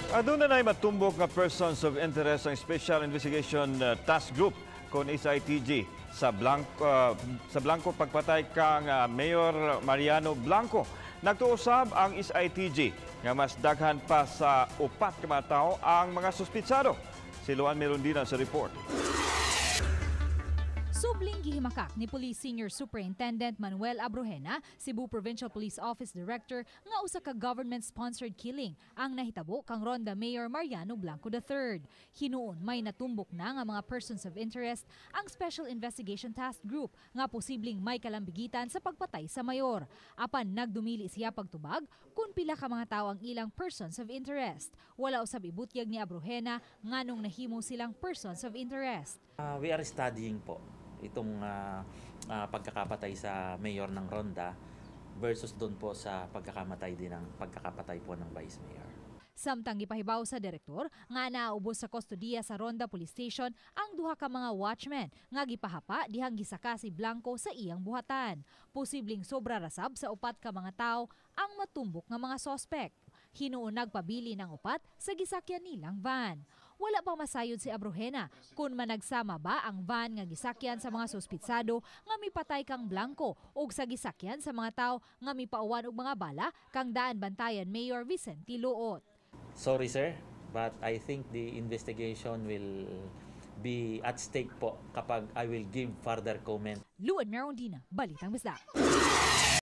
Aduna na matumbok nga persons of interest ang Special Investigation Task Group kon SITG sa Blanco pagpatay kang Mayor Mariano Blanco. Nagtuusab ang SITG nga mas daghan pa sa upat ka mga tao ang mga suspitsado. Si Luan Merundina sa report. Subling gihimakak ni Police Senior Superintendent Manuel Abrojena, Cebu Provincial Police Office Director nga usa ka government-sponsored killing ang nahitabo kang Ronda Mayor Mariano Blanco III. Hinuon may natumbok na nga mga persons of interest ang Special Investigation Task Group nga posibleng may kalambigitan sa pagpatay sa mayor. Apan nagdumili siya pagtubag kung pila ka mga tao ang ilang persons of interest. Wala usab ibutyag ni Abrojena nganong nahimo silang persons of interest. We are studying po itong pagkakapatay sa mayor ng Ronda versus doon po sa pagkakamatay pagkakapatay po ng vice mayor. Samtang gipahibaw sa direktor nga naubos sa kustodiya sa Ronda Police Station ang duha ka mga watchmen nga gipahapa dihang gisaka si Blanco sa iyang buhatan. Posibleng sobra rasab sa upat ka mga tao ang matumbok nga mga sospek. Hinuon nagpabili ng upat sa gisakyan nilang van. Wala pang masayod si Abrojena kung managsama ba ang van nga gisakyan sa mga suspitsado nga mipatay kang Blanco o sa gisakyan sa mga tao nga mipauwan og mga bala kang daan bantayan Mayor Vicente Luot. Sorry sir, but I think the investigation will be at stake po kapag I will give further comment. Luan Merundina, Balitang Bisdak.